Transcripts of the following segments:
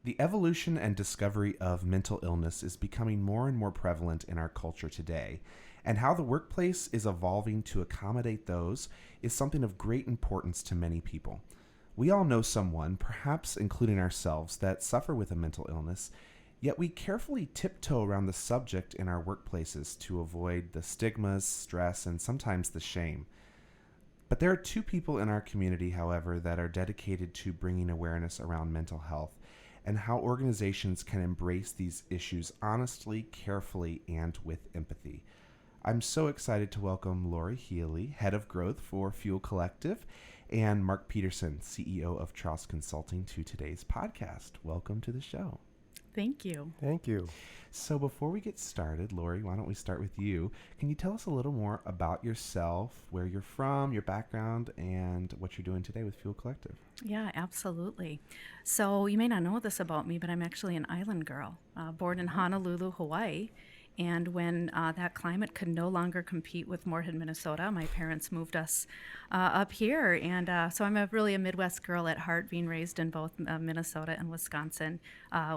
The evolution and discovery of mental illness is becoming more and more prevalent in our culture today, and how the workplace is evolving to accommodate those is something of great importance to many people. We all know someone, perhaps including ourselves, that suffer with a mental illness, yet we carefully tiptoe around the subject in our workplaces to avoid the stigmas, stress, and sometimes the shame. But there are two people in our community, however, that are dedicated to bringing awareness around mental health and how organizations can embrace these issues honestly, carefully, and with empathy. I'm so excited to welcome Laurie Healy, Head of Growth for Fuel Collective, and Mark Peterson, CEO of Charles Consulting, to today's podcast. Welcome to the show. Thank you. Thank you. So before we get started, Laurie, why don't we start with you? Can you tell us a little more about yourself, where you're from, your background, and what you're doing today with Fuel Collective? Yeah, absolutely. So you may not know this about me, but I'm actually an island girl, born in Honolulu, Hawaii. And when that climate could no longer compete with Moorhead, Minnesota, my parents moved us up here. And so I'm really a Midwest girl at heart, being raised in both Minnesota and Wisconsin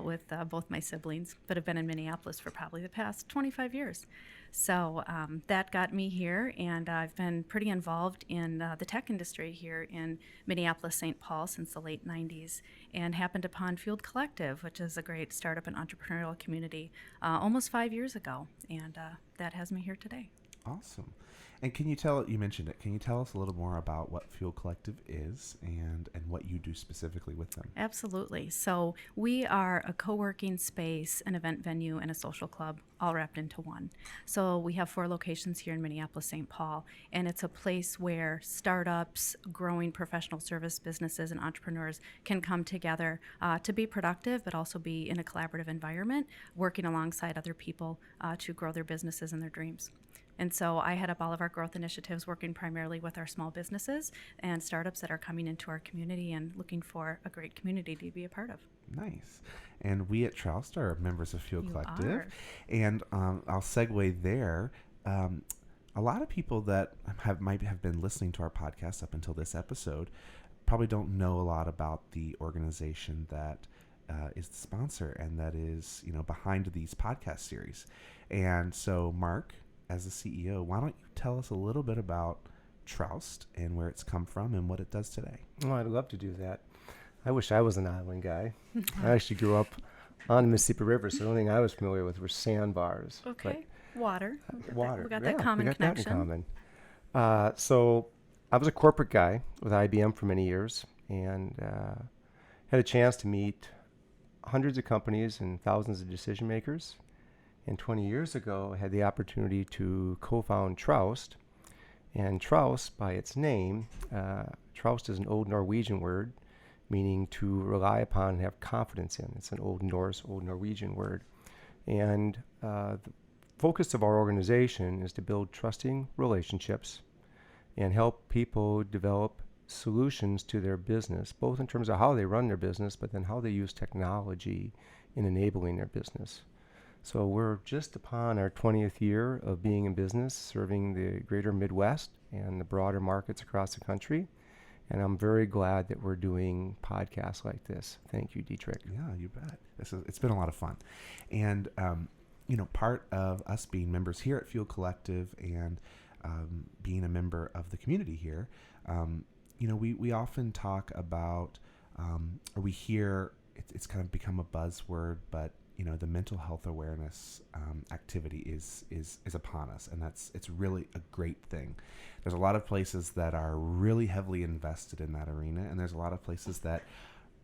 with both my siblings, but have been in Minneapolis for probably the past 25 years. So that got me here, and I've been pretty involved in the tech industry here in Minneapolis, St. Paul since the late 90s, and happened upon Fuel Collective, which is a great startup and entrepreneurial community, almost 5 years ago, and that has me here today. Awesome. And you mentioned it, can you tell us a little more about what Fuel Collective is and what you do specifically with them? Absolutely. So we are a co-working space, an event venue, and a social club all wrapped into one. So we have 4 locations here in Minneapolis, St. Paul, and it's a place where startups, growing professional service businesses, and entrepreneurs can come together to be productive, but also be in a collaborative environment, working alongside other people to grow their businesses and their dreams. And so I head up all of our growth initiatives, working primarily with our small businesses and startups that are coming into our community and looking for a great community to be a part of. Nice. And we at Charles are members of Fuel You Collective. are. And I'll segue there. A lot of people that might have been listening to our podcast up until this episode probably don't know a lot about the organization that is the sponsor and that is, behind these podcast series. And so, Mark, as the CEO, why don't you tell us a little bit about Troust and where it's come from and what it does today? Oh, I'd love to do that. I wish I was an island guy. I actually grew up on the Mississippi River, so the only thing I was familiar with were sandbars. Okay. Water. Water. We got that common we got connection. That in common. So I was a corporate guy with IBM for many years, and had a chance to meet hundreds of companies and thousands of decision makers. And 20 years ago, I had the opportunity to co-found Troust. And Troust, by its name, Troust is an old Norwegian word, meaning to rely upon and have confidence in. It's an old Norse, old Norwegian word. And the focus of our organization is to build trusting relationships and help people develop solutions to their business, both in terms of how they run their business, but then how they use technology in enabling their business. So we're just upon our 20th year of being in business, serving the greater Midwest and the broader markets across the country. And I'm very glad that we're doing podcasts like this. Thank you, Dietrich. Yeah, you bet. It's been a lot of fun. And, part of us being members here at Fuel Collective and being a member of the community here, we often talk about, or we hear, it's kind of become a buzzword, but the mental health awareness activity is upon us, and it's really a great thing. There's a lot of places that are really heavily invested in that arena, and there's a lot of places that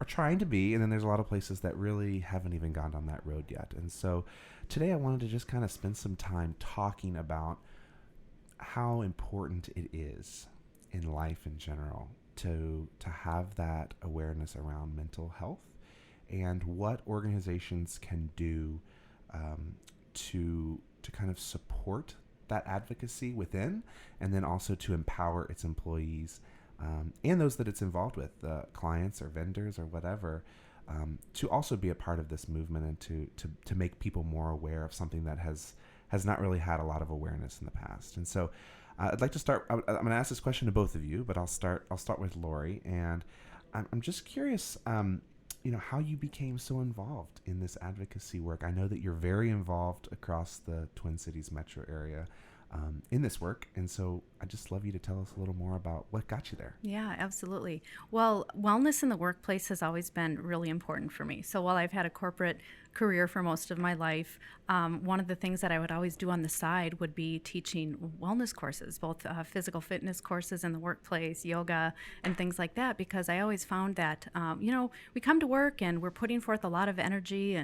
are trying to be, and then there's a lot of places that really haven't even gone down that road yet. And so today I wanted to just kind of spend some time talking about how important it is in life in general to have that awareness around mental health, and what organizations can do to kind of support that advocacy within, and then also to empower its employees and those that it's involved with, clients or vendors or whatever, to also be a part of this movement and to make people more aware of something that has not really had a lot of awareness in the past. And so I'd like to start. I'm going to ask this question to both of you, but I'll start with Laurie, and I'm just curious. how you became so involved in this advocacy work. I know that you're very involved across the Twin Cities metro area in this work. And so I'd just love you to tell us a little more about what got you there. Yeah, absolutely. Well, wellness in the workplace has always been really important for me. So while I've had a corporate career for most of my life, one of the things that I would always do on the side would be teaching wellness courses, both physical fitness courses in the workplace, yoga, and things like that, because I always found that, we come to work and we're putting forth a lot of energy,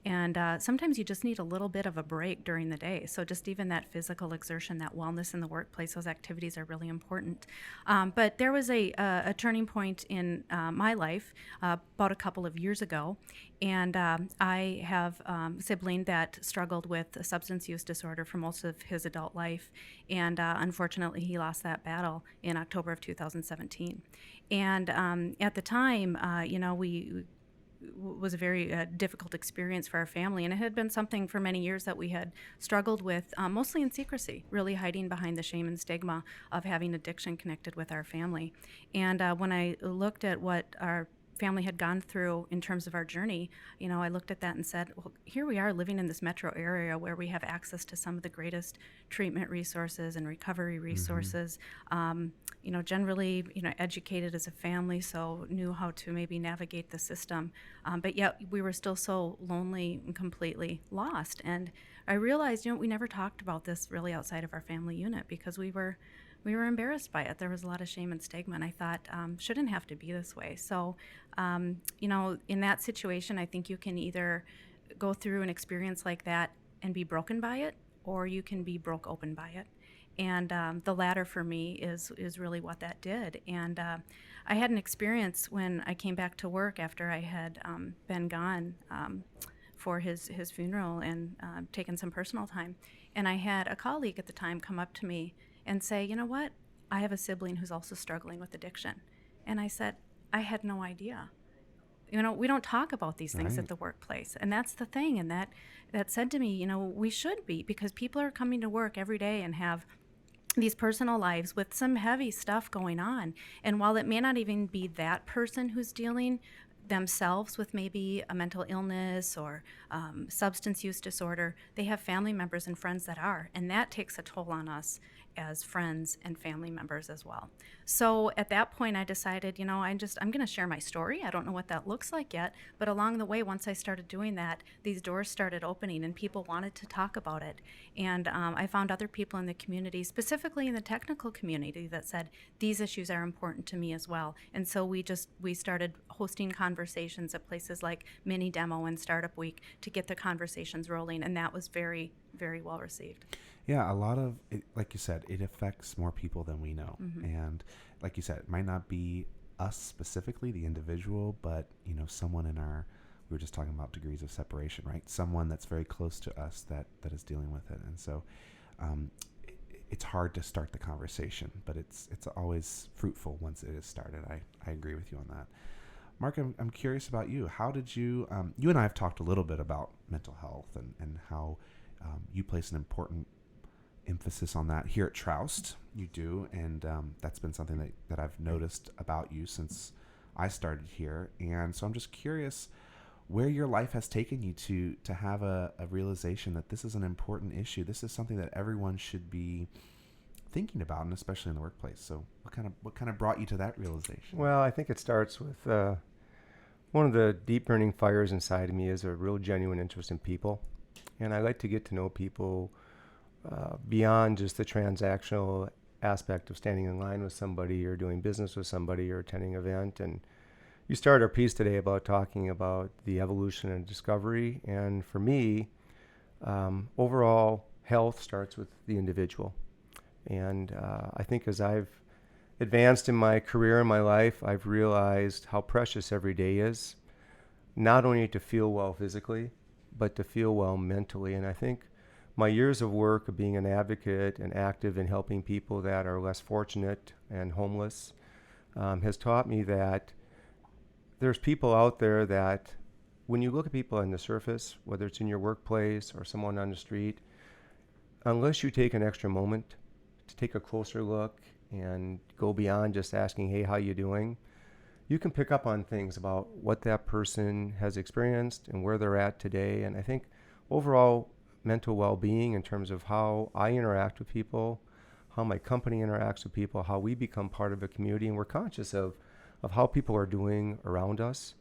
and sometimes you just need a little bit of a break during the day. So just even that physical exertion, that wellness in the workplace, those activities are really important. But there was a turning point in my life about a couple of years ago, and I have a sibling that struggled with a substance use disorder for most of his adult life, and unfortunately he lost that battle in October of 2017. And at the time, we was a very difficult experience for our family, and it had been something for many years that we had struggled with, mostly in secrecy, really hiding behind the shame and stigma of having addiction connected with our family. And when I looked at what our family had gone through in terms of our journey, I looked at that and said, well, here we are living in this metro area where we have access to some of the greatest treatment resources and recovery resources. Generally, educated as a family, so knew how to maybe navigate the system. But yet we were still so lonely and completely lost. And I realized, we never talked about this really outside of our family unit because we were embarrassed by it. There was a lot of shame and stigma, and I thought, shouldn't have to be this way. So, in that situation, I think you can either go through an experience like that and be broken by it, or you can be broke open by it. And the latter for me is really what that did. And I had an experience when I came back to work after I had been gone for his funeral and taken some personal time. And I had a colleague at the time come up to me and say, you know what, I have a sibling who's also struggling with addiction. And I said, I had no idea. We don't talk about these things Right. at the workplace. And that's the thing. And that said to me, we should be, because people are coming to work every day and have these personal lives with some heavy stuff going on. And while it may not even be that person who's dealing themselves with maybe a mental illness or substance use disorder, they have family members and friends that are, and that takes a toll on us as friends and family members as well. So at that point I decided, I'm going to share my story. I don't know what that looks like yet, but along the way, once I started doing that, these doors started opening and people wanted to talk about it. And I found other people in the community, specifically in the technical community, that said these issues are important to me as well. And so we started hosting conversations at places like Mini Demo and Startup Week to get the conversations rolling, and that was very, very well received. Yeah, a lot of it, like you said, it affects more people than we know. And like you said, it might not be us specifically, the individual, but someone we were just talking about degrees of separation, right? Someone that's very close to us that is dealing with it. And so it's hard to start the conversation, but it's always fruitful once it is started. I agree with you on that. Mark, I'm curious about you. How did you and I have talked a little bit about mental health and how you place an important emphasis on that here at Troust. You do, and that's been something that I've noticed about you since I started here. And so I'm just curious where your life has taken you to have a realization that this is an important issue. This is something that everyone should be thinking about, and especially in the workplace. So what kind of brought you to that realization? Well, I think it starts with one of the deep burning fires inside of me is a real genuine interest in people. And I like to get to know people beyond just the transactional aspect of standing in line with somebody or doing business with somebody or attending an event. And you started our piece today about talking about the evolution and discovery. And for me, overall health starts with the individual. And I think as I've advanced in my career and my life, I've realized how precious every day is, not only to feel well physically, but to feel well mentally. And I think my years of work of being an advocate and active in helping people that are less fortunate and homeless has taught me that there's people out there that when you look at people on the surface, whether it's in your workplace or someone on the street, unless you take an extra moment to take a closer look and go beyond just asking, hey, how you doing? you can pick up on things about what that person has experienced and where they're at today. And I think overall mental well-being in terms of how I interact with people, how my company interacts with people, how we become part of a community, and we're conscious of how people are doing around us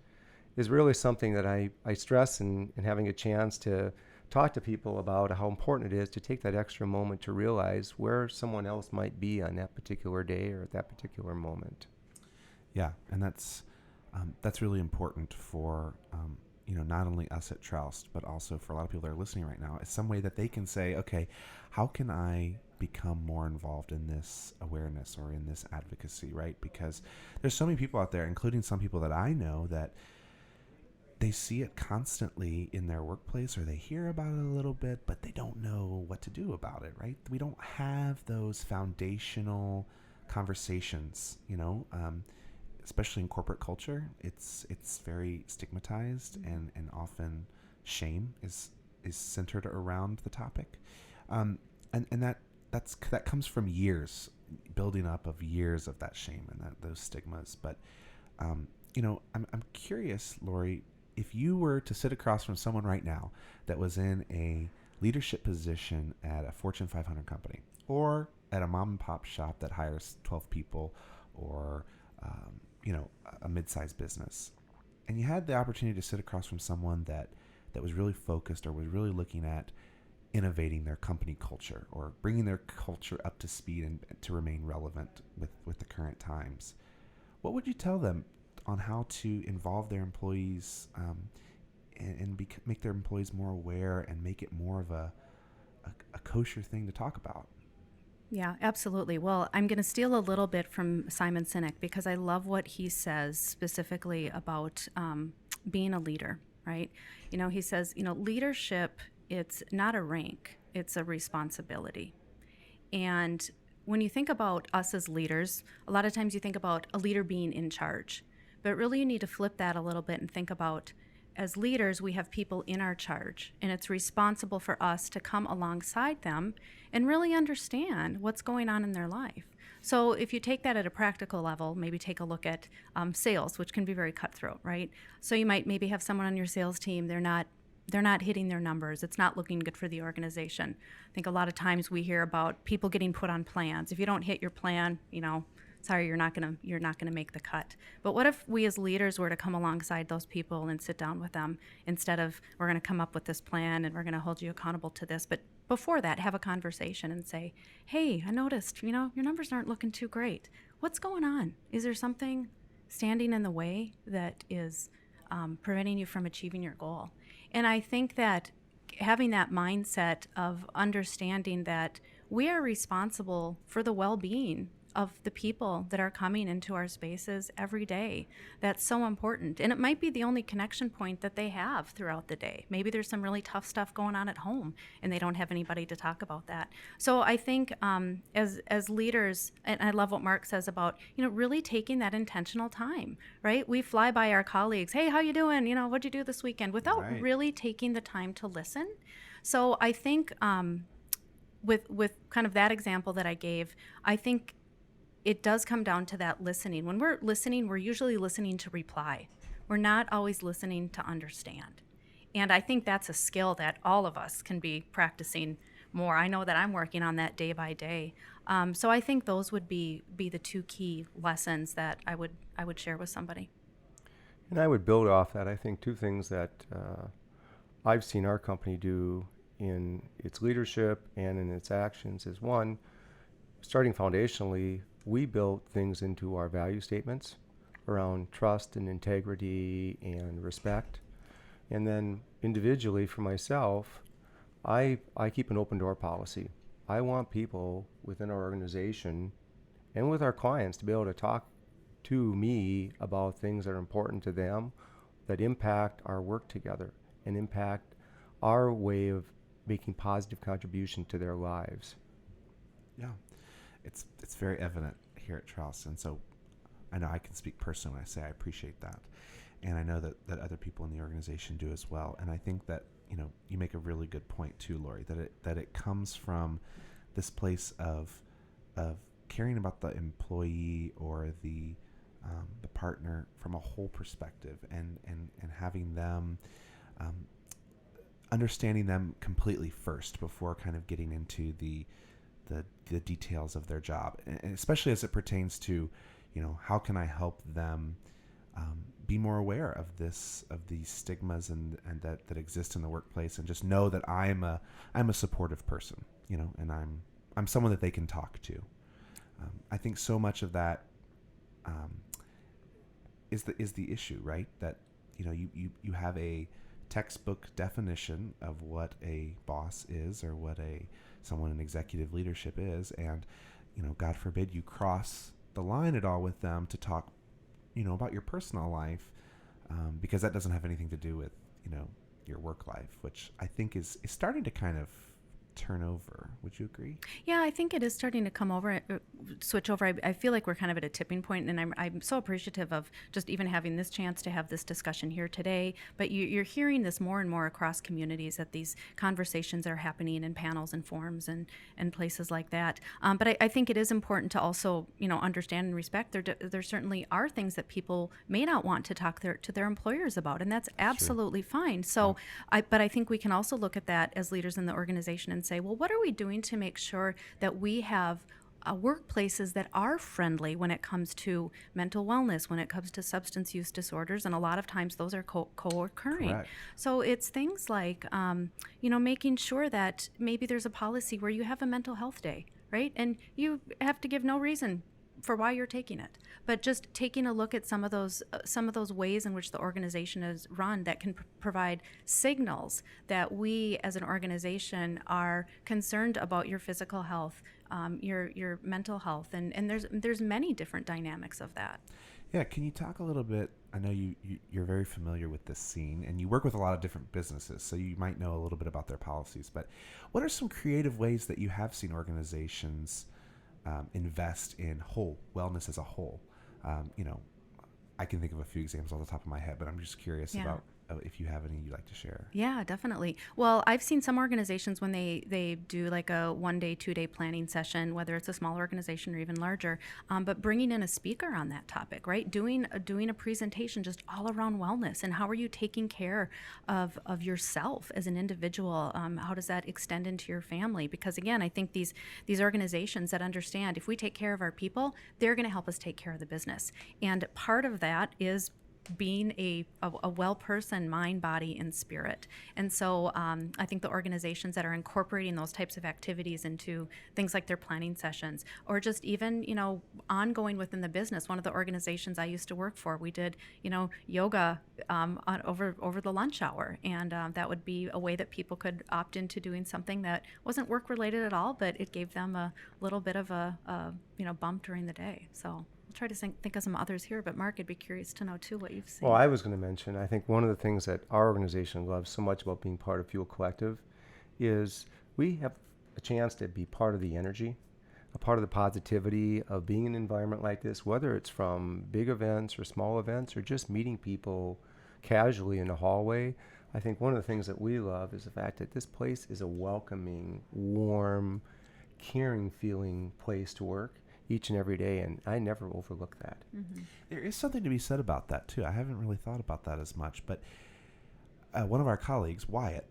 is really something that I stress in having a chance to talk to people about how important it is to take that extra moment to realize where someone else might be on that particular day or at that particular moment. Yeah, and that's really important for not only us at Troust, but also for a lot of people that are listening right now. It's some way that they can say, okay, how can I become more involved in this awareness or in this advocacy, right? Because there's so many people out there, including some people that I know, that they see it constantly in their workplace or they hear about it a little bit, but they don't know what to do about it, right? We don't have those foundational conversations, especially in corporate culture. It's very stigmatized, and often shame is centered around the topic, and that comes from years building up of years of that shame and those stigmas. But I'm curious, Laurie, if you were to sit across from someone right now that was in a leadership position at a Fortune 500 company or at a mom and pop shop that hires 12 people, or a mid-sized business, and you had the opportunity to sit across from someone that was really focused or was really looking at innovating their company culture or bringing their culture up to speed and to remain relevant with the current times, what would you tell them on how to involve their employees and make their employees more aware and make it more of a kosher thing to talk about? Yeah, absolutely. Well, I'm going to steal a little bit from Simon Sinek because I love what he says specifically about being a leader, right? He says, leadership, it's not a rank, it's a responsibility. And when you think about us as leaders, a lot of times you think about a leader being in charge, but really you need to flip that a little bit and think about, as leaders, we have people in our charge, and it's responsible for us to come alongside them and really understand what's going on in their life. So if you take that at a practical level, maybe take a look at sales, which can be very cutthroat, right? So you might maybe have someone on your sales team, they're not hitting their numbers. It's not looking good for the organization. I think a lot of times we hear about people getting put on plans. If you don't hit your plan, sorry, you're not gonna make the cut. But what if we as leaders were to come alongside those people and sit down with them instead of, we're gonna come up with this plan and we're gonna hold you accountable to this, but before that, have a conversation and say, hey, I noticed, your numbers aren't looking too great. What's going on? Is there something standing in the way that is preventing you from achieving your goal? And I think that having that mindset of understanding that we are responsible for the well-being of the people that are coming into our spaces every day, that's so important. And it might be the only connection point that they have throughout the day. Maybe there's some really tough stuff going on at home and they don't have anybody to talk about that. So I think as leaders, and I love what Mark says about, really taking that intentional time, right? We fly by our colleagues, hey, how you doing? What'd you do this weekend? Without Right. really taking the time to listen. So I think with kind of that example that I gave, I think it does come down to that listening. When we're listening, we're usually listening to reply. We're not always listening to understand. And I think that's a skill that all of us can be practicing more. I know that I'm working on that day by day. So I think those would be the two key lessons that I would share with somebody. And I would build off that. I think two things that I've seen our company do in its leadership and in its actions is, one, starting foundationally, we built things into our value statements around trust and integrity and respect. And then individually for myself, I keep an open door policy. I want people within our organization and with our clients to be able to talk to me about things that are important to them, that impact our work together and impact our way of making positive contribution to their lives. Yeah, it's very evident here at Troust, and so I know I can speak personally when I say I appreciate that, and I know that other people in the organization do as well. And I think that you make a really good point too, Laurie, that it comes from this place of caring about the employee or the the partner from a whole perspective, and having them, um, understanding them completely first before kind of getting into the details of their job, and especially as it pertains to, how can I help them be more aware of these stigmas and that exist in the workplace, and just know that I'm a supportive person, and I'm someone that they can talk to. I think so much of that is the issue, right? That you have a textbook definition of what a boss is, or what someone in executive leadership is, and God forbid you cross the line at all with them to talk about your personal life, because that doesn't have anything to do with your work life, which I think is starting to kind of turn over. Would you agree? Yeah, I think it is starting to come over, switch over. I feel like we're kind of at a tipping point, and I'm so appreciative of just even having this chance to have this discussion here today. But you're hearing this more and more across communities, that these conversations are happening in panels and forums and places like that. But I think it is important to also, understand and respect there certainly are things that people may not want to talk to their employers about, and that's absolutely fine. So, but I think we can also look at that as leaders in the organization and say, well, what are we doing to make sure that we have workplaces that are friendly when it comes to mental wellness, when it comes to substance use disorders, and a lot of times those are co-occurring. Correct. So it's things like, making sure that maybe there's a policy where you have a mental health day, right? And you have to give no reason for why you're taking it, but just taking a look at some of those ways in which the organization is run that can provide signals that we as an organization are concerned about your physical health, your mental health, and there's many different dynamics of that. Yeah, can you talk a little bit? I know you're very familiar with this scene, and you work with a lot of different businesses, so you might know a little bit about their policies. But what are some creative ways that you have seen organizations invest in wellness as a whole? I can think of a few examples off the top of my head, but I'm just curious about if you have any you'd like to share. Yeah, definitely. Well, I've seen some organizations when they do like a 1-day, 2-day planning session, whether it's a small organization or even larger, but bringing in a speaker on that topic, right? Doing a presentation just all around wellness, and how are you taking care of yourself as an individual? How does that extend into your family? Because again, I think these organizations that understand if we take care of our people, they're going to help us take care of the business. And part of that is being a well person, mind, body, and spirit. And so I think the organizations that are incorporating those types of activities into things like their planning sessions, or just even, ongoing within the business. One of the organizations I used to work for, we did, yoga over the lunch hour. And that would be a way that people could opt into doing something that wasn't work related at all, but it gave them a little bit of a bump during the day. So I'll try to think of some others here, but Mark, I'd be curious to know too what you've seen. Well, I was going to mention, I think one of the things that our organization loves so much about being part of Fuel Collective is we have a chance to be part of the energy, a part of the positivity of being in an environment like this, whether it's from big events or small events or just meeting people casually in the hallway. I think one of the things that we love is the fact that this place is a welcoming, warm, caring feeling place to work each and every day, and I never overlook that. Mm-hmm. There is something to be said about that too. I haven't really thought about that as much, but one of our colleagues, Wyatt,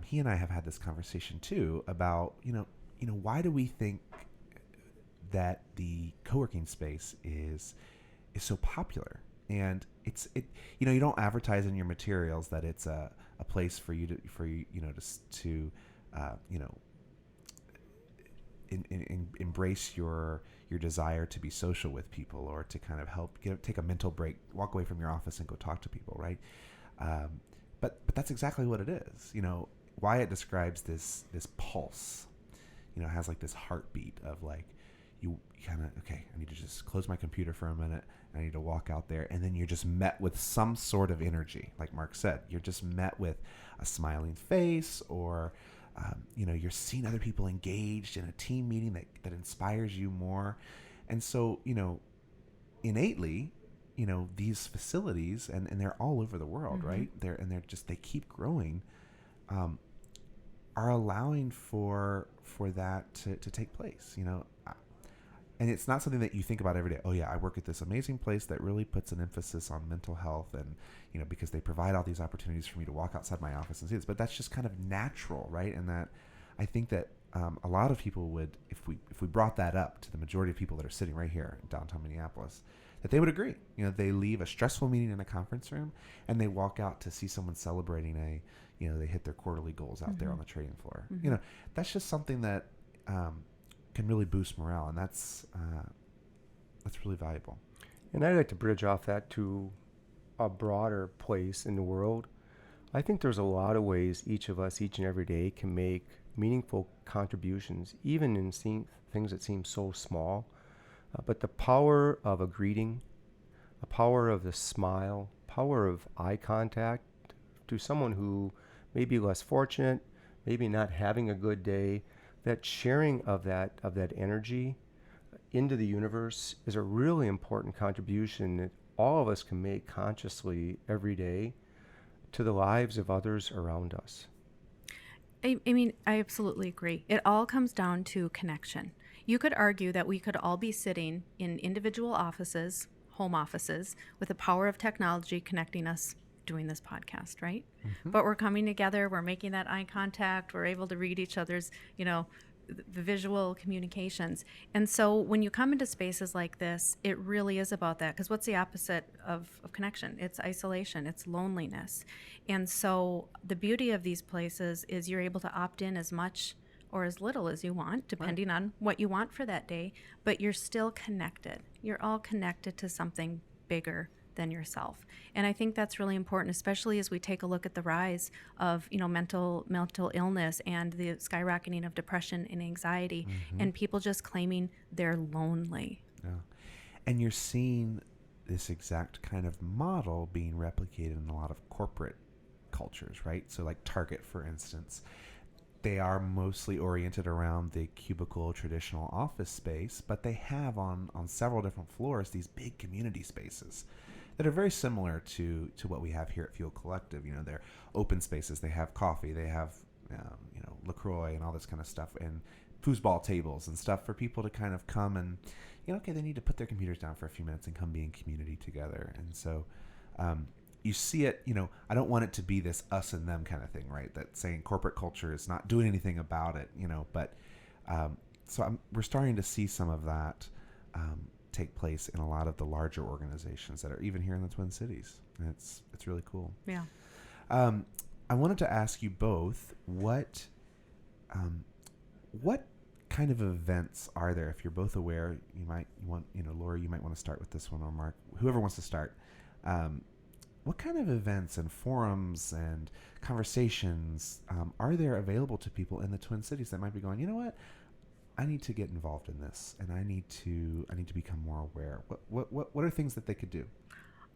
he and I have had this conversation too about why do we think that the co-working space is so popular? And you don't advertise in your materials that it's a place for you to embrace your desire to be social with people, or to kind of help take a mental break, walk away from your office and go talk to people, right? But that's exactly what it is. Wyatt describes this pulse, has like this heartbeat of like, you kind of, okay, I need to just close my computer for a minute. I need to walk out there. And then you're just met with some sort of energy. Like Mark said, you're just met with a smiling face, or you're seeing other people engaged in a team meeting that inspires you more. And so, innately, these facilities, and they're all over the world, Mm-hmm. right? They keep growing, are allowing for that to take place. and it's not something that you think about every day. Oh yeah, I work at this amazing place that really puts an emphasis on mental health, and because they provide all these opportunities for me to walk outside my office and see this. But that's just kind of natural, right? And that I think that a lot of people would, if we brought that up to the majority of people that are sitting right here in downtown Minneapolis, that they would agree. They leave a stressful meeting in a conference room and they walk out to see someone celebrating they hit their quarterly goals out there on the trading floor. That's just something that can really boost morale, and that's really valuable. And I'd like to bridge off that to a broader place in the world. I think there's a lot of ways each of us, each and every day, can make meaningful contributions, even in things that seem so small. But the power of a greeting, the power of the smile, power of eye contact to someone who may be less fortunate, maybe not having a good day, that sharing of that energy into the universe is a really important contribution that all of us can make consciously every day to the lives of others around us. I mean, I absolutely agree. It all comes down to connection. You could argue that we could all be sitting in individual offices, home offices, with the power of technology connecting us doing this podcast, right? But we're coming together, we're making that eye contact, we're able to read each other's, the visual communications. And so when you come into spaces like this, it really is about that. Because what's the opposite of connection? It's isolation, it's loneliness. And so the beauty of these places is you're able to opt in as much or as little as you want, depending on what you want for that day, but you're still connected. You're all connected to something bigger than yourself. And I think that's really important, especially as we take a look at the rise of, mental illness and the skyrocketing of depression and anxiety, and people just claiming they're lonely. Yeah. And you're seeing this exact kind of model being replicated in a lot of corporate cultures, right? So like Target, for instance, they are mostly oriented around the cubicle traditional office space, but they have on several different floors these big community spaces that are very similar to what we have here at Fuel Collective. They're open spaces. They have coffee. They have, LaCroix and all this kind of stuff, and foosball tables and stuff for people to kind of come and, okay, they need to put their computers down for a few minutes and come be in community together. And so you see it, I don't want it to be this us and them kind of thing, right? That saying corporate culture is not doing anything about it, but so we're starting to see some of that take place in a lot of the larger organizations that are even here in the Twin Cities. And it's really cool. Yeah. I wanted to ask you both what kind of events are there? If you're both aware, you want Laurie, you might want to start with this one, or Mark, whoever wants to start. What kind of events and forums and conversations are there available to people in the Twin Cities that might be going, you know what? I need to get involved in this, and I need to become more aware. What are things that they could do?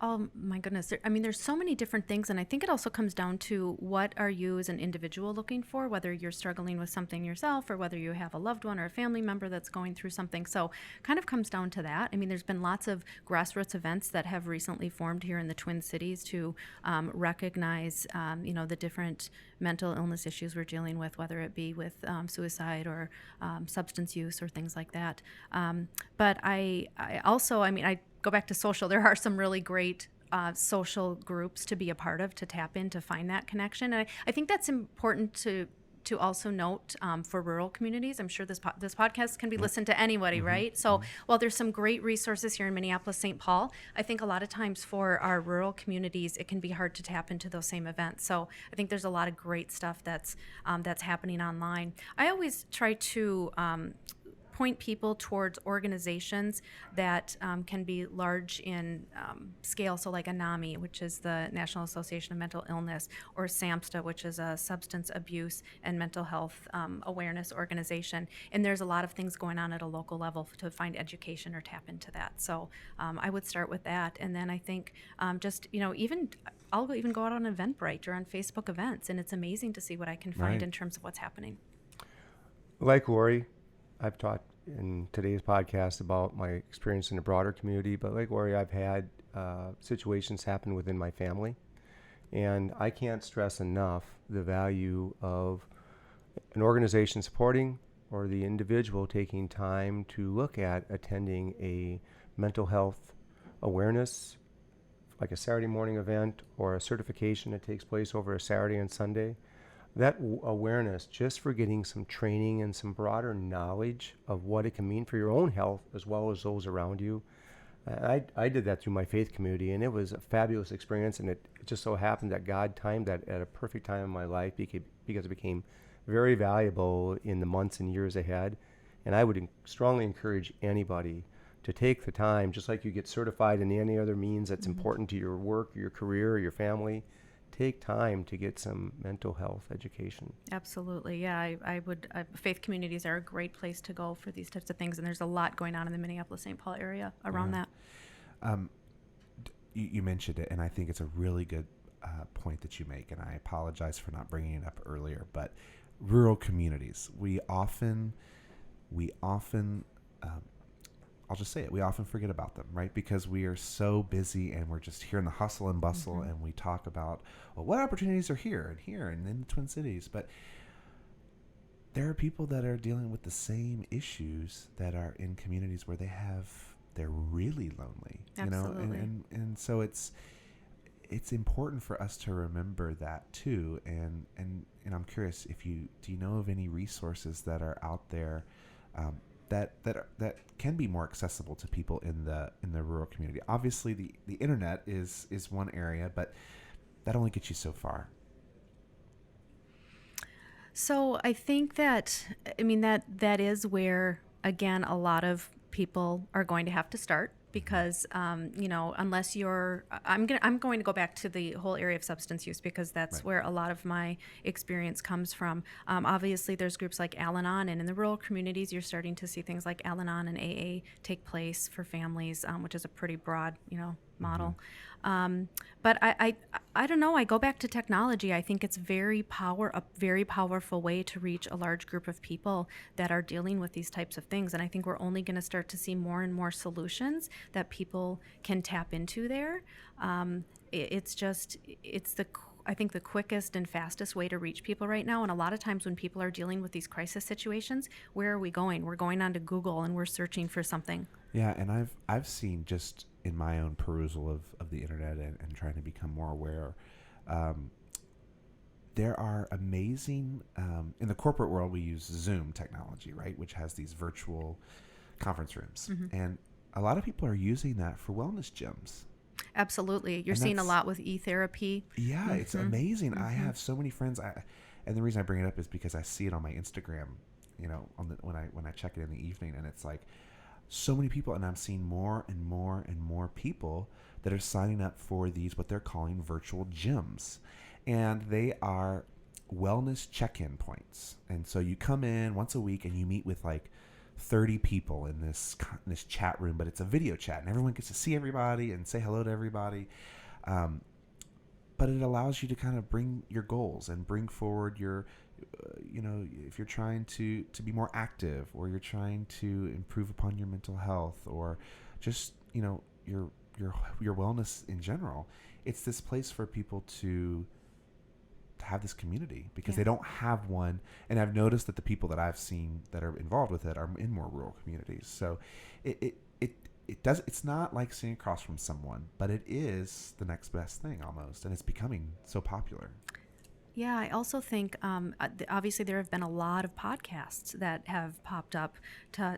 Oh my goodness. There's so many different things. And I think it also comes down to what are you as an individual looking for, whether you're struggling with something yourself or whether you have a loved one or a family member that's going through something. So kind of comes down to that. There's been lots of grassroots events that have recently formed here in the Twin Cities to recognize, the different mental illness issues we're dealing with, whether it be with suicide or substance use or things like that. But I also, I go back to social. There are some really great social groups to be a part of, to tap in, to find that connection. And I think that's important to also note for rural communities. I'm sure this podcast can be listened to anybody, right? So while there's some great resources here in Minneapolis, St. Paul, I think a lot of times for our rural communities, it can be hard to tap into those same events. So I think there's a lot of great stuff that's happening online. I always try to point people towards organizations that can be large in scale. So like ANAMI, which is the National Association of Mental Illness, or SAMHSA, which is a substance abuse and mental health awareness organization. And there's a lot of things going on at a local level to find education or tap into that. So I would start with that. And then I think I'll even go out on Eventbrite or on Facebook events, and it's amazing to see what I can find in terms of what's happening. Like Laurie, I've talked in today's podcast about my experience in the broader community, but like Laurie, I've had situations happen within my family, and I can't stress enough the value of an organization supporting or the individual taking time to look at attending a mental health awareness, like a Saturday morning event or a certification that takes place over a Saturday and Sunday, that awareness just for getting some training and some broader knowledge of what it can mean for your own health as well as those around you. I did that through my faith community, and it was a fabulous experience, and it just so happened that God timed that at a perfect time in my life because it became very valuable in the months and years ahead. And I would strongly encourage anybody to take the time, just like you get certified in any other means that's important to your work, your career, or your family. Take time to get some mental health education. Absolutely. Yeah, I would. Faith communities are a great place to go for these types of things, and there's a lot going on in the Minneapolis-St. Paul area around that. You mentioned it, and I think it's a really good point that you make, and I apologize for not bringing it up earlier, but rural communities, we often I'll just say it. We often forget about them, right? Because we are so busy and we're just here in the hustle and bustle, and we talk about, well, what opportunities are here and in the Twin Cities. But there are people that are dealing with the same issues that are in communities where they're really lonely. Absolutely. You know, and so it's important for us to remember that too. And I'm curious do you know of any resources that are out there that can be more accessible to people in the rural community? Obviously, the internet is one area, but that only gets you so far. So I think that is where, again, a lot of people are going to have to start, because unless I'm going to go back to the whole area of substance use, because that's Right. where a lot of my experience comes from. Obviously, there's groups like Al-Anon, and in the rural communities, you're starting to see things like Al-Anon and AA take place for families, which is a pretty broad, model. But I don't know. I go back to technology. I think it's a very powerful way to reach a large group of people that are dealing with these types of things. And I think we're only going to start to see more and more solutions that people can tap into there. I think the quickest and fastest way to reach people right now. And a lot of times when people are dealing with these crisis situations, where are we going? We're going onto Google and we're searching for something. Yeah, and I've seen, just in my own perusal of the internet and trying to become more aware, there are amazing, in the corporate world, we use Zoom technology, right, which has these virtual conference rooms. And a lot of people are using that for wellness gyms. Absolutely. You're seeing a lot with e-therapy. Yeah, it's amazing. I have so many friends. And the reason I bring it up is because I see it on my Instagram, when I check it in the evening, and it's like so many people, and I'm seeing more and more and more people that are signing up for these, what they're calling virtual gyms. And they are wellness check-in points. And so you come in once a week and you meet with like 30 people in this chat room, but it's a video chat, and everyone gets to see everybody and say hello to everybody. But it allows you to kind of bring your goals and bring forward your, if you're trying to be more active, or you're trying to improve upon your mental health, or just, your wellness in general. It's this place for people to have this community, because they don't have one. And I've noticed that the people that I've seen that are involved with it are in more rural communities. So it's not like sitting across from someone, but it is the next best thing almost, and it's becoming so popular. Yeah, I also think, obviously, there have been a lot of podcasts that have popped up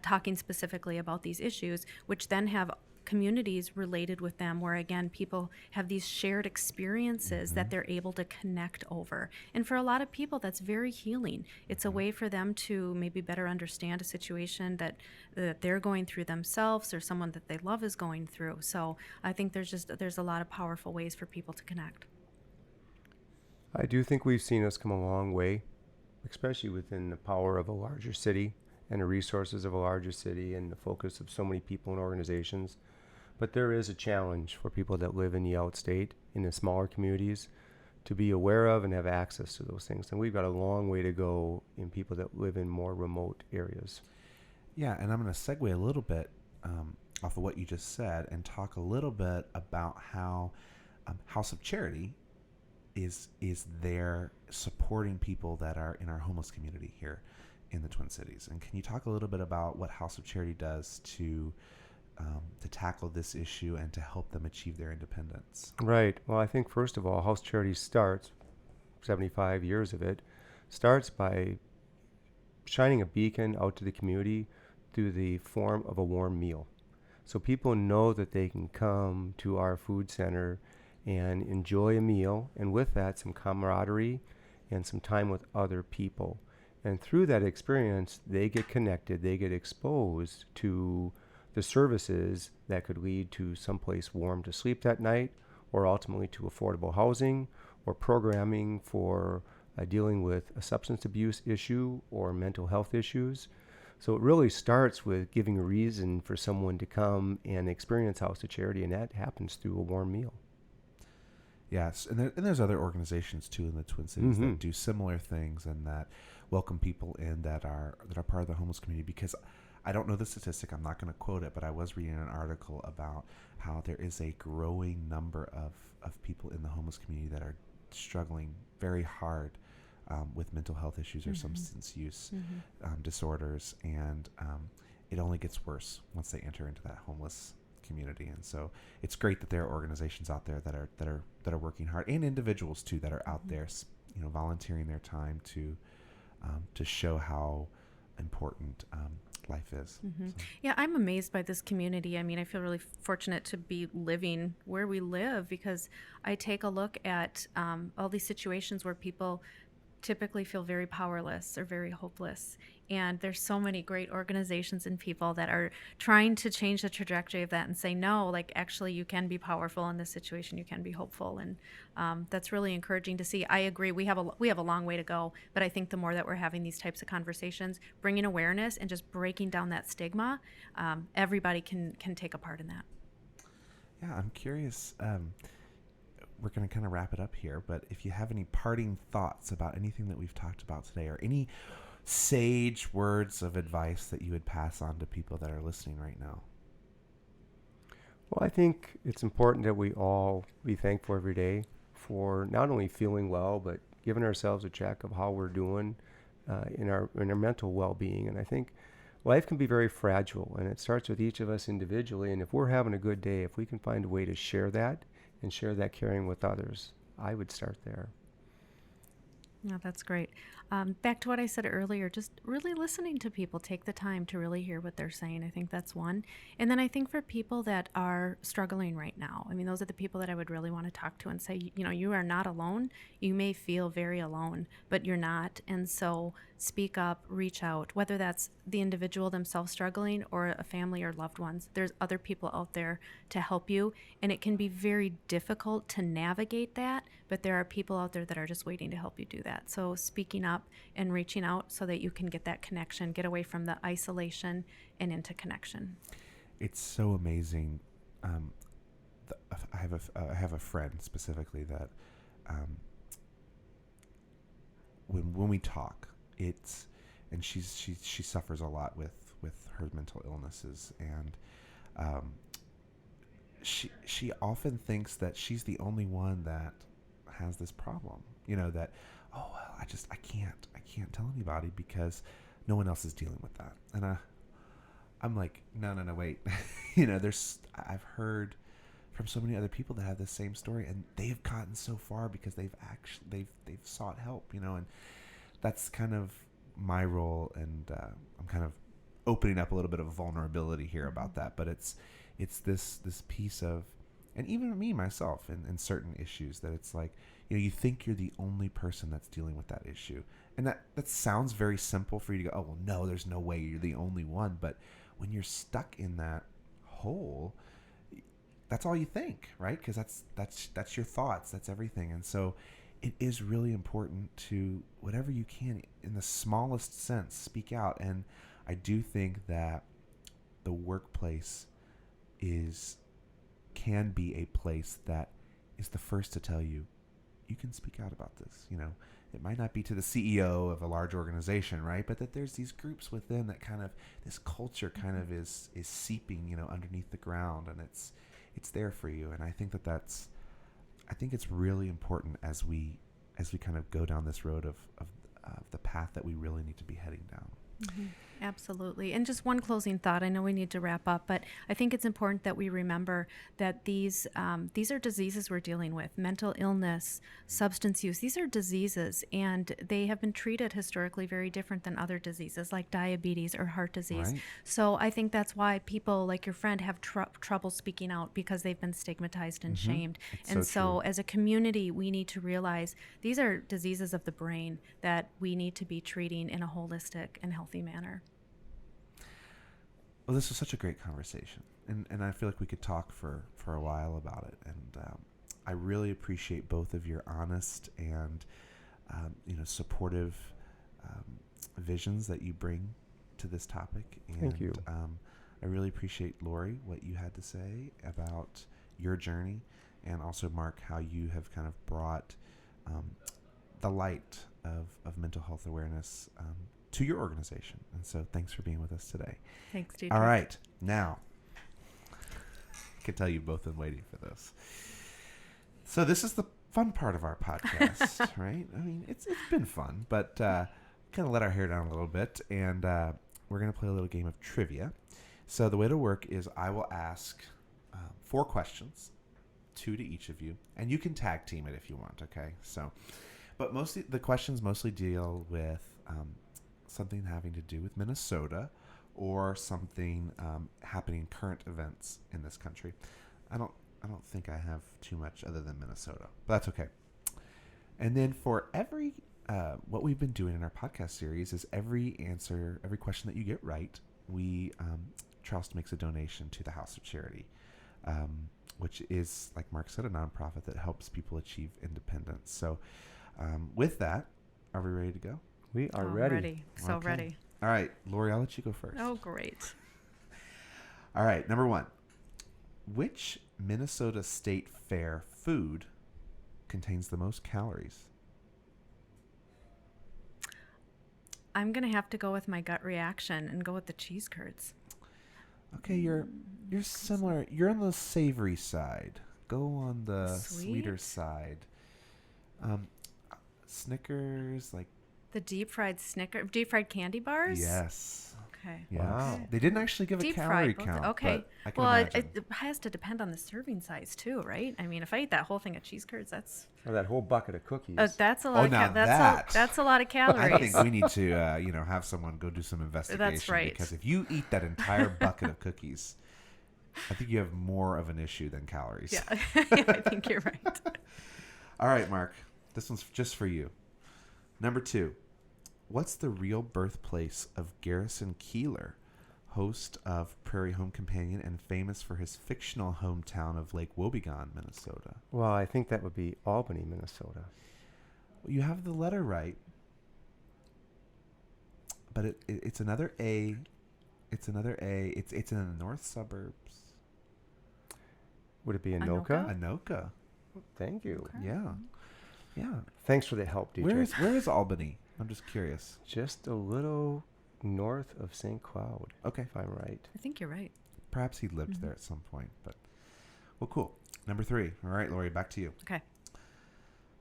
talking specifically about these issues, which then have communities related with them, where again people have these shared experiences that they're able to connect over. And for a lot of people, that's very healing. It's a way for them to maybe better understand a situation that they're going through themselves, or someone that they love is going through. So I think there's a lot of powerful ways for people to connect. I do think we've seen us come a long way, especially within the power of a larger city and the resources of a larger city and the focus of so many people and organizations. But there is a challenge for people that live in the outstate, in the smaller communities, to be aware of and have access to those things. And we've got a long way to go in people that live in more remote areas. Yeah, and I'm going to segue a little bit off of what you just said and talk a little bit about how House of Charity is there supporting people that are in our homeless community here in the Twin Cities. And can you talk a little bit about what House of Charity does to tackle this issue and to help them achieve their independence? Right. Well, I think first of all, House Charity starts, 75 years of it, starts by shining a beacon out to the community through the form of a warm meal. So people know that they can come to our food center and enjoy a meal, and with that, some camaraderie and some time with other people. And through that experience, they get connected, they get exposed to the services that could lead to someplace warm to sleep that night, or ultimately to affordable housing, or programming for dealing with a substance abuse issue or mental health issues. So it really starts with giving a reason for someone to come and experience House of Charity, and that happens through a warm meal. Yes, and there's other organizations too in the Twin Cities Mm-hmm. that do similar things and that welcome people in that are part of the homeless community. Because I don't know the statistic, I'm not going to quote it, but I was reading an article about how there is a growing number of people in the homeless community that are struggling very hard with mental health issues or substance use disorders, and it only gets worse once they enter into that homeless community. And so it's great that there are organizations out there that are working hard, and individuals too that are out there, volunteering their time to show how important life is. So. Yeah, I'm amazed by this community. I mean, I feel really fortunate to be living where we live, because I take a look at all these situations where people typically feel very powerless or very hopeless. And there's so many great organizations and people that are trying to change the trajectory of that and say, no, like, actually, you can be powerful in this situation. You can be hopeful. And that's really encouraging to see. I agree. We have a long way to go. But I think the more that we're having these types of conversations, bringing awareness and just breaking down that stigma, everybody can take a part in that. Yeah, I'm curious. We're going to kind of wrap it up here, but if you have any parting thoughts about anything that we've talked about today, or any sage words of advice that you would pass on to people that are listening right now. Well, I think it's important that we all be thankful every day for not only feeling well, but giving ourselves a check of how we're doing in our mental well-being. And I think life can be very fragile, and it starts with each of us individually. And if we're having a good day, if we can find a way to share that and share that caring with others, I would start there. Yeah, that's great. Back to what I said earlier, just really listening to people, take the time to really hear what they're saying. I think that's one. And then I think for people that are struggling right now, I mean, those are the people that I would really want to talk to and say, you are not alone. You may feel very alone, but you're not. And so speak up, reach out, whether that's the individual themselves struggling or a family or loved ones. There's other people out there to help you. And it can be very difficult to navigate that, but there are people out there that are just waiting to help you do that. So speaking up and reaching out so that you can get that connection, get away from the isolation and into connection. It's so amazing. I have a friend specifically that when we talk, and she suffers a lot with her mental illnesses, and she often thinks that she's the only one that has this problem. That, oh well, I can't tell anybody because no one else is dealing with that. And I'm like, no, wait. I've heard from so many other people that have the same story, and they've gotten so far because they've sought help, and that's kind of my role. And I'm kind of opening up a little bit of vulnerability here about that, but it's this piece of, and even me myself in certain issues, that it's like, you think you're the only person that's dealing with that issue. And that sounds very simple for you to go, oh, well, no, there's no way you're the only one. But when you're stuck in that hole, that's all you think, right? Because that's your thoughts, that's everything. And so it is really important to, whatever you can, in the smallest sense, speak out. And I do think that the workplace can be a place that is the first to tell you, you can speak out about this. It might not be to the CEO of a large organization, right? But that there's these groups within that kind of, this culture kind of is seeping, underneath the ground, and it's there for you. And I think I think it's really important as we kind of go down this road of the path that we really need to be heading down. Absolutely. And just one closing thought. I know we need to wrap up, but I think it's important that we remember that these are diseases we're dealing with. Mental illness, substance use, these are diseases, and they have been treated historically very different than other diseases like diabetes or heart disease. Right. So I think that's why people like your friend have trouble speaking out, because they've been stigmatized and shamed. It's And so so as a community, we need to realize these are diseases of the brain that we need to be treating in a holistic and healthy manner. Well, this was such a great conversation, and I feel like we could talk for a while about it. And I really appreciate both of your honest and supportive visions that you bring to this topic. And, Thank you. I really appreciate, Laurie, what you had to say about your journey, and also Mark, how you have kind of brought the light of mental health awareness to your organization. And so thanks for being with us today. Thanks, Dietrich. All right. Now, I can tell you've both been waiting for this. So this is the fun part of our podcast, right? I mean, it's been fun, but kind of let our hair down a little bit, and we're going to play a little game of trivia. So the way to work is I will ask 4 questions, 2 to each of you, and you can tag team it if you want, okay? So, but mostly the questions mostly deal with something having to do with Minnesota, or something happening, current events in this country. I don't think I have too much other than Minnesota, but that's okay. And then for every what we've been doing in our podcast series is every question that you get right, we Trust makes a donation to the House of Charity, which is, like Mark said, a nonprofit that helps people achieve independence. So with that, are we ready to go? We are ready. So Okay. ready. All right, Laurie, I'll let you go first. Oh, great. All right, number 1. Which Minnesota State Fair food contains the most calories? I'm going to have to go with my gut reaction and go with the cheese curds. Okay, you're similar. You're on the savory side. Go on the sweeter side. Snickers, like The deep fried candy bars? yes. Okay. Yes. Wow. They didn't actually give a Deep calorie fried. count. Okay. But I can Well, imagine. it has to depend on the serving size too, right? I mean, if I eat that whole thing of cheese curds, that's Or that whole bucket of cookies. that's a lot. now That's a lot of calories. I think we need to, have someone go do some investigation. right. Because if you eat that entire bucket of cookies, I think you have more of an issue than calories. Yeah, I think you're right. All right, Mark. This one's just for you. Number 2. What's the real birthplace of Garrison Keillor, host of Prairie Home Companion and famous for his fictional hometown of Lake Wobegon, Minnesota? Well, I think that would be Albany, Minnesota. Well, you have the letter right, but it's another A. It's another A. It's in the north suburbs. Would it be Anoka? Anoka? Anoka. Thank you. Okay. Yeah. Thanks for the help, DJ. Where is Albany? I'm just curious. Just a little north of St. Cloud, Okay. if I'm right. I think you're right. Perhaps he lived there at some point, but well, cool. Number 3. All right, Laurie, back to you. Okay.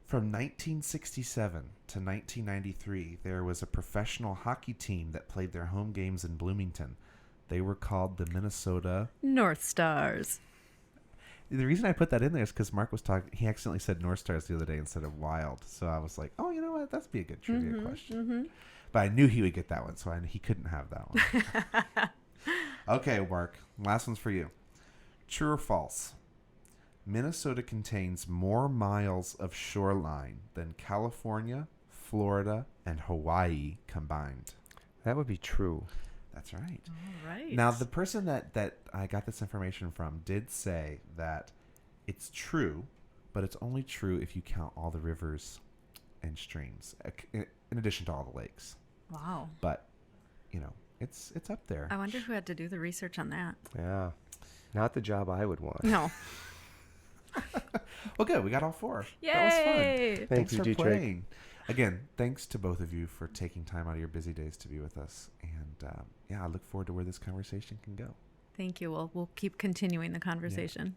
From 1967 to 1993, there was a professional hockey team that played their home games in Bloomington. They were called the Minnesota. North Stars. The reason I put that in there is because Mark was talking. He accidentally said North Stars the other day instead of Wild. So I was like, oh, you know what? That'd be a good trivia question. But I knew he would get that one, so he couldn't have that one. Okay, Mark. Last one's for you. True or false? Minnesota contains more miles of shoreline than California, Florida, and Hawaii combined. That would be true. That's right. All right. Now, the person that I got this information from did say that it's true, but it's only true if you count all the rivers and streams, in addition to all the lakes. Wow. But, it's up there. I wonder who had to do the research on that. Yeah. Not the job I would want. No. Well, good. We got all 4. Yay! That was fun. Thank you, for Dietrich. playing. Again, thanks to both of you for taking time out of your busy days to be with us. And, I look forward to where this conversation can go. Thank you. We'll keep continuing the conversation.